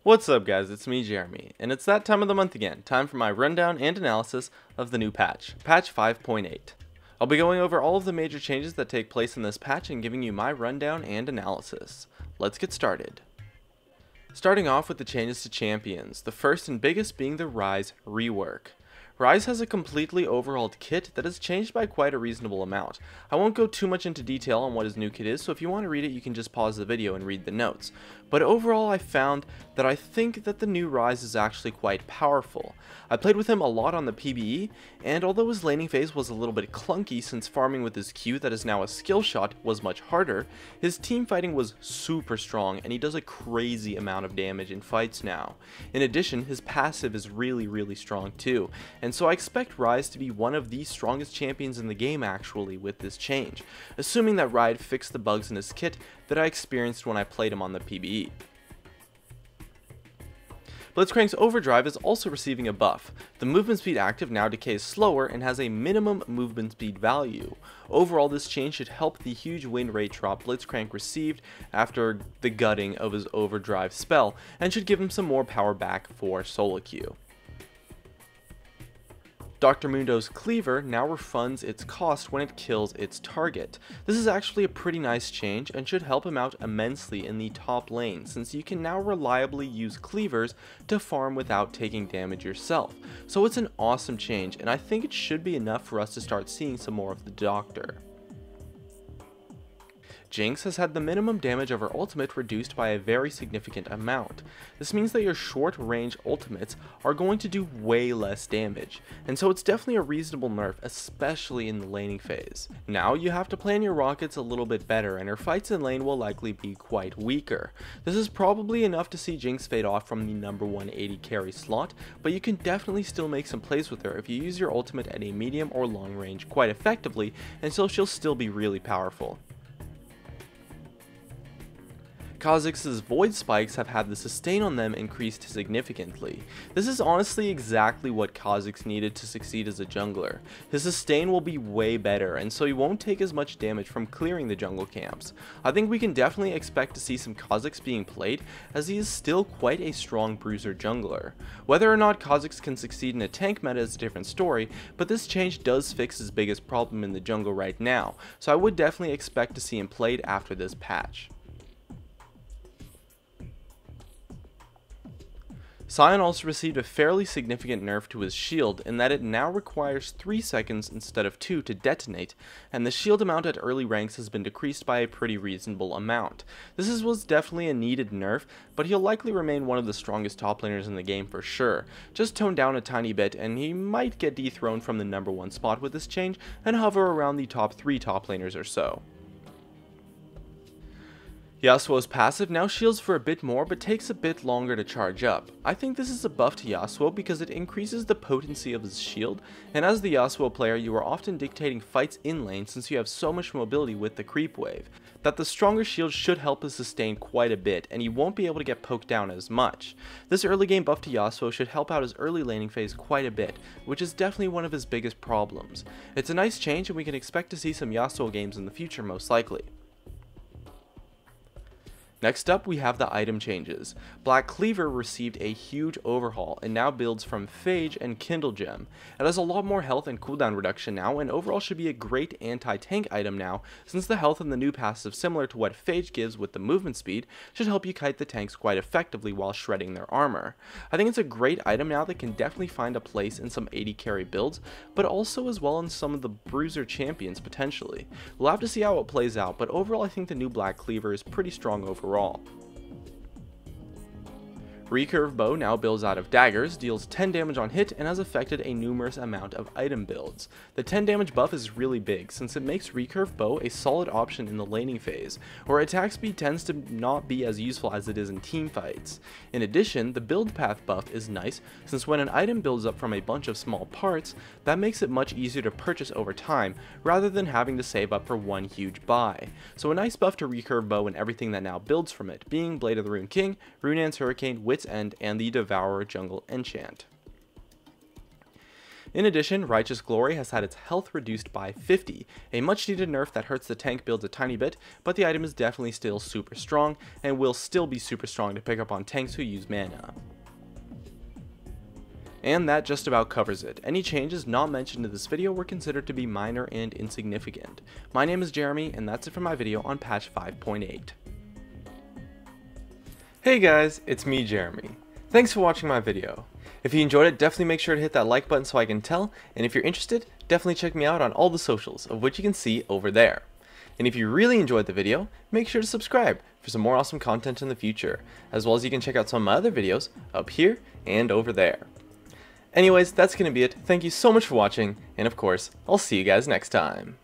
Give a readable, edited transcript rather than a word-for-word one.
What's up guys, it's me Jeremy, and it's that time of the month again, time for my rundown and analysis of the new patch, patch 5.8. I'll be going over all of the major changes that take place in this patch and giving you my rundown and analysis. Let's get started. Starting off with the changes to champions, the first and biggest being the Ryze rework. Ryze has a completely overhauled kit that has changed by quite a reasonable amount. I won't go too much into detail on what his new kit is, so if you want to read it you can just pause the video and read the notes. But overall I found that I think that the new Ryze is actually quite powerful. I played with him a lot on the PBE, and although his laning phase was a little bit clunky since farming with his Q that is now a skill shot was much harder, his team fighting was super strong and he does a crazy amount of damage in fights now. In addition, his passive is really strong too, and so I expect Ryze to be one of the strongest champions in the game actually with this change, assuming that Ryze fixed the bugs in his kit that I experienced when I played him on the PBE. Blitzcrank's Overdrive is also receiving a buff. The movement speed active now decays slower and has a minimum movement speed value. Overall, this change should help the huge win rate drop Blitzcrank received after the gutting of his Overdrive spell, and should give him some more power back for solo queue. Dr. Mundo's Cleaver now refunds its cost when it kills its target. This is actually a pretty nice change and should help him out immensely in the top lane, since you can now reliably use cleavers to farm without taking damage yourself. So it's an awesome change, and I think it should be enough for us to start seeing some more of the Doctor. Jinx has had the minimum damage of her ultimate reduced by a very significant amount. This means that your short range ultimates are going to do way less damage, and so it's definitely a reasonable nerf, especially in the laning phase. Now you have to plan your rockets a little bit better, and her fights in lane will likely be quite weaker. This is probably enough to see Jinx fade off from the number 180 carry slot, but you can definitely still make some plays with her if you use your ultimate at a medium or long range quite effectively, and so she'll still be really powerful. Kha'Zix's Void Spikes have had the sustain on them increased significantly. This is honestly exactly what Kha'Zix needed to succeed as a jungler. His sustain will be way better, and so he won't take as much damage from clearing the jungle camps. I think we can definitely expect to see some Kha'Zix being played, as he is still quite a strong bruiser jungler. Whether or not Kha'Zix can succeed in a tank meta is a different story, but this change does fix his biggest problem in the jungle right now, so I would definitely expect to see him played after this patch. Sion also received a fairly significant nerf to his shield in that it now requires 3 seconds instead of 2 to detonate, and the shield amount at early ranks has been decreased by a pretty reasonable amount. This was definitely a needed nerf, but he'll likely remain one of the strongest top laners in the game for sure. Just tone down a tiny bit and he might get dethroned from the number 1 spot with this change and hover around the top 3 top laners or so. Yasuo's passive now shields for a bit more but takes a bit longer to charge up. I think this is a buff to Yasuo because it increases the potency of his shield, and as the Yasuo player you are often dictating fights in lane since you have so much mobility with the creep wave, that the stronger shield should help his sustain quite a bit and he won't be able to get poked down as much. This early game buff to Yasuo should help out his early laning phase quite a bit, which is definitely one of his biggest problems. It's a nice change and we can expect to see some Yasuo games in the future most likely. Next up, we have the item changes. Black Cleaver received a huge overhaul and now builds from Phage and Kindle Gem. It has a lot more health and cooldown reduction now, and overall should be a great anti-tank item now, since the health in the new passive, similar to what Phage gives with the movement speed, should help you kite the tanks quite effectively while shredding their armor. I think it's a great item now that can definitely find a place in some 80 carry builds, but also as well in some of the bruiser champions potentially. We'll have to see how it plays out, but overall I think the new Black Cleaver is pretty strong overall. Recurve Bow now builds out of daggers, deals 10 damage on hit, and has affected a numerous amount of item builds. The 10 damage buff is really big, since it makes Recurve Bow a solid option in the laning phase, where attack speed tends to not be as useful as it is in team fights. In addition, the build path buff is nice, since when an item builds up from a bunch of small parts, that makes it much easier to purchase over time, rather than having to save up for one huge buy. So a nice buff to Recurve Bow and everything that now builds from it, being Blade of the Rune King, Runaan's Hurricane, Wit's End, and the Devourer Jungle Enchant. In addition, Righteous Glory has had its health reduced by 50, a much needed nerf that hurts the tank builds a tiny bit, but the item is definitely still super strong, and will still be super strong to pick up on tanks who use mana. And that just about covers it. Any changes not mentioned in this video were considered to be minor and insignificant. My name is Jeremy, and that's it for my video on patch 5.8. Hey guys, it's me, Jeremy. Thanks for watching my video. If you enjoyed it, definitely make sure to hit that like button so I can tell, and if you're interested, definitely check me out on all the socials, of which you can see over there. And if you really enjoyed the video, make sure to subscribe for some more awesome content in the future, as well as you can check out some of my other videos up here and over there. Anyways, that's going to be it. Thank you so much for watching, and of course, I'll see you guys next time.